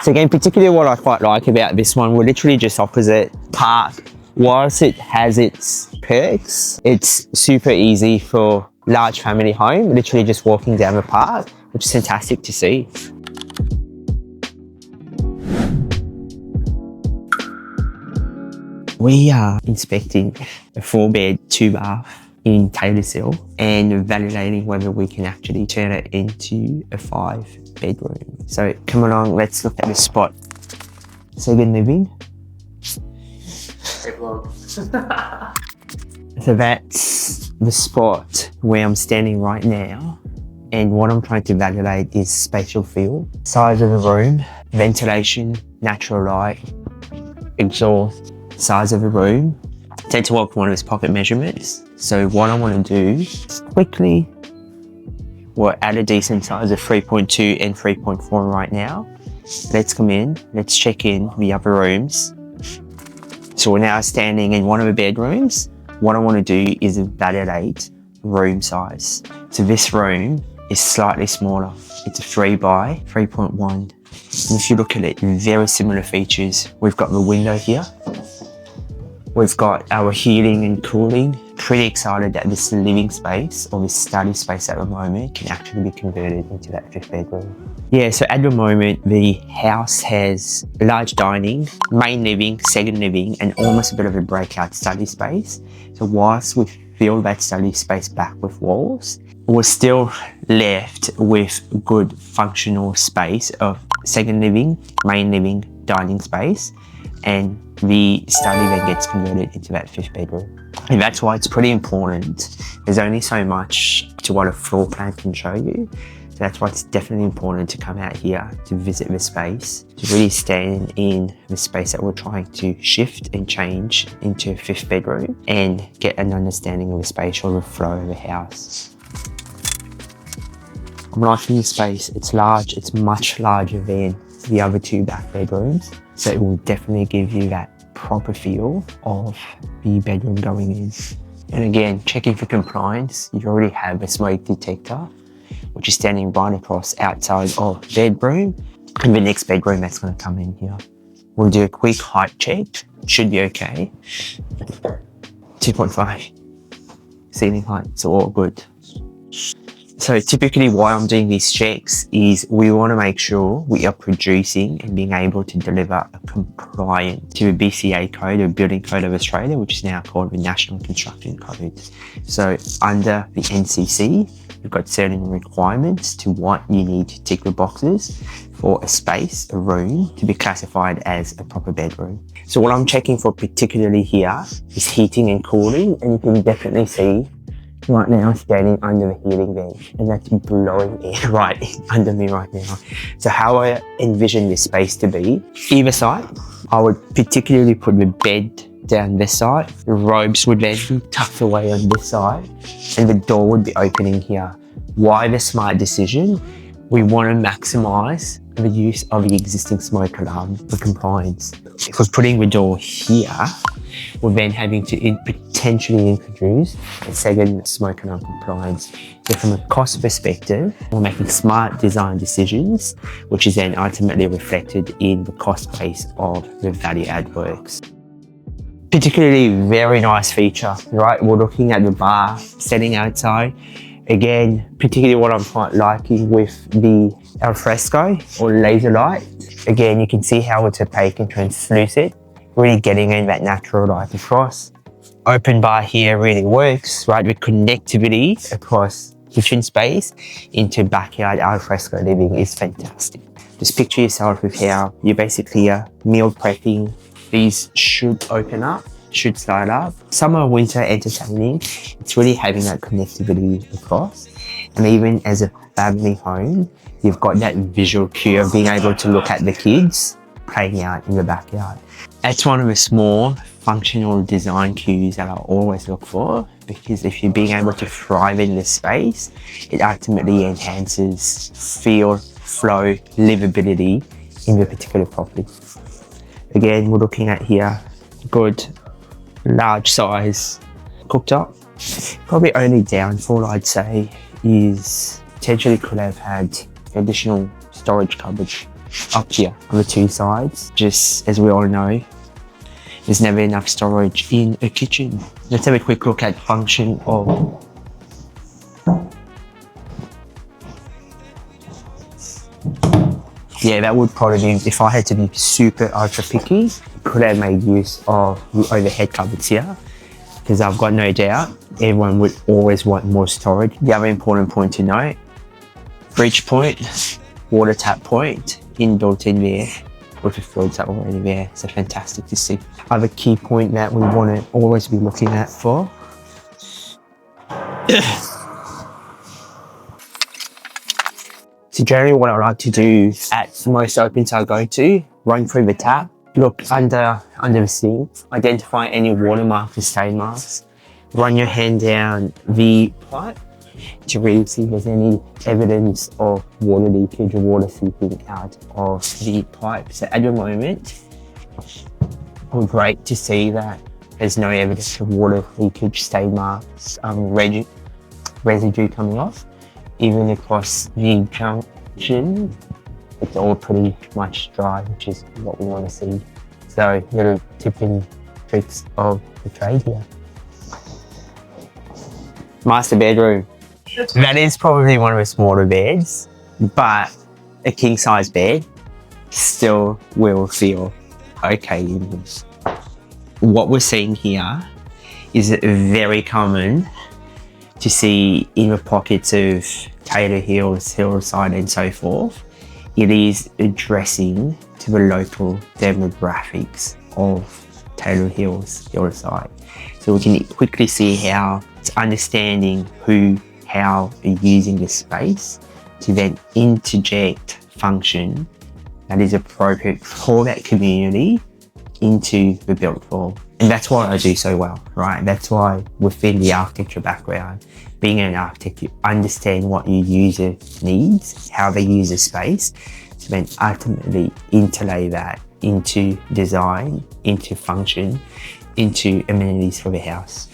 So again, particularly what I quite like about this one, we're literally just opposite park. Whilst it has its perks, it's super easy for large family home, literally just walking down the park, which is fantastic to see. We are inspecting a 4-bed, 2-bath in Taylorsville and validating whether we can actually turn it into a 5-bedroom. So come along, let's look at the spot. Second living. So that's the spot where I'm standing right now. And what I'm trying to validate is spatial feel, size of the room, ventilation, natural light, exhaust, size of the room. Tend to walk one of his pocket measurements. So what I want to do is quickly, we're at a decent size of 3.2 and 3.4 right now. Let's come in, let's check in the other rooms. So we're now standing in one of the bedrooms. What I want to do is validate room size. So this room is slightly smaller. It's a 3 by 3.1. And if you look at it, very similar features. We've got the window here. We've got our heating and cooling. Pretty excited that this living space or this study space at the moment can actually be converted into that 5th bedroom. Yeah, so at the moment, the house has a large dining, main living, second living, and almost a bit of a breakout study space. So whilst we fill that study space back with walls, we're still left with good functional space of second living, main living, dining space, and the study then gets converted into that 5th bedroom. And that's why it's pretty important. There's only so much to what a floor plan can show you. So that's why it's definitely important to come out here to visit the space, to really stand in the space that we're trying to shift and change into a 5th bedroom and get an understanding of the spatial the flow of the house. I'm liking the space. It's large. It's much larger than the other 2 back bedrooms. So it will definitely give you that proper feel of the bedroom going in. And again, checking for compliance, you already have a smoke detector, which is standing right across outside of bedroom and the next bedroom that's going to come in here. We'll do a quick height check, should be okay. 2.5 ceiling height, so all good. So typically why I'm doing these checks is we want to make sure we are producing and being able to deliver a compliant to the BCA code, or Building Code of Australia, which is now called the National Construction Code. So under the NCC, you've got certain requirements to what you need to tick the boxes for a space, a room, to be classified as a proper bedroom. So what I'm checking for particularly here is heating and cooling, and you can definitely see right now standing under the heating vent, and that's blowing air right under me right now. So how I envision this space to be, either side, I would particularly put the bed down this side, the robes would then be tucked away on this side, and the door would be opening here. Why the smart decision? We want to maximize the use of the existing smoke alarm for compliance. Because putting the door here, we're then having to potentially introduce a second smoke alarm compliance. So from a cost perspective, we're making smart design decisions, which is then ultimately reflected in the cost base of the value add works. Particularly very nice feature, right? We're looking at the bar setting outside. Again, particularly what I'm quite liking with the Alfresco or laser light. Again, you can see how it's opaque and translucent, really getting in that natural light across. Open bar here really works, right? With connectivity across kitchen space into backyard Alfresco living is fantastic. Just picture yourself with how you're basically meal prepping. These should open up, should slide up. Summer, winter, entertaining. It's really having that connectivity across. And even as a family home, you've got that visual cue of being able to look at the kids playing out in the backyard. That's one of the small functional design cues that I always look for, because if you're being able to thrive in this space, it ultimately enhances feel, flow, livability in the particular property. Again, we're looking at here, good, large size cooktop. Probably only downfall I'd say is potentially could have had additional storage cupboard up here on the two sides. Just as we all know, there's never enough storage in a kitchen. Let's have a quick look at function of yeah, that would probably be, if I had to be super ultra picky, could have made use of the overhead cupboards here, because I've got no doubt everyone would always want more storage. The other important point to note, breach point, water tap point, inbuilt in there, with the fields are already there, so fantastic to see. Other key point that we want to always be looking at for so generally what I like to do at most opens I go to, run through the tap, look under the sink, identify any watermarks or stain marks, run your hand down the pipe to really see if there's any evidence of water leakage or water seeping out of the pipe. So at the moment, we're great to see that there's no evidence of water leakage, stain marks, residue coming off. Even across the junction, it's all pretty much dry, which is what we want to see. So little tipping tricks of the trade here. Master bedroom. That is probably one of the smaller beds, but a king size bed still will feel okay in this. What we're seeing here is very common to see in the pockets of Taylor Hills, Hillside and so forth. It is addressing to the local demographics of Taylor Hills, Hillside. So we can quickly see how it's understanding who, how are using the space to then interject function that is appropriate for that community into the built form. And that's why I do so well, right? That's why within the architecture background, being an architect, you understand what your user needs, how they use a space, to then ultimately interlay that into design, into function, into amenities for the house.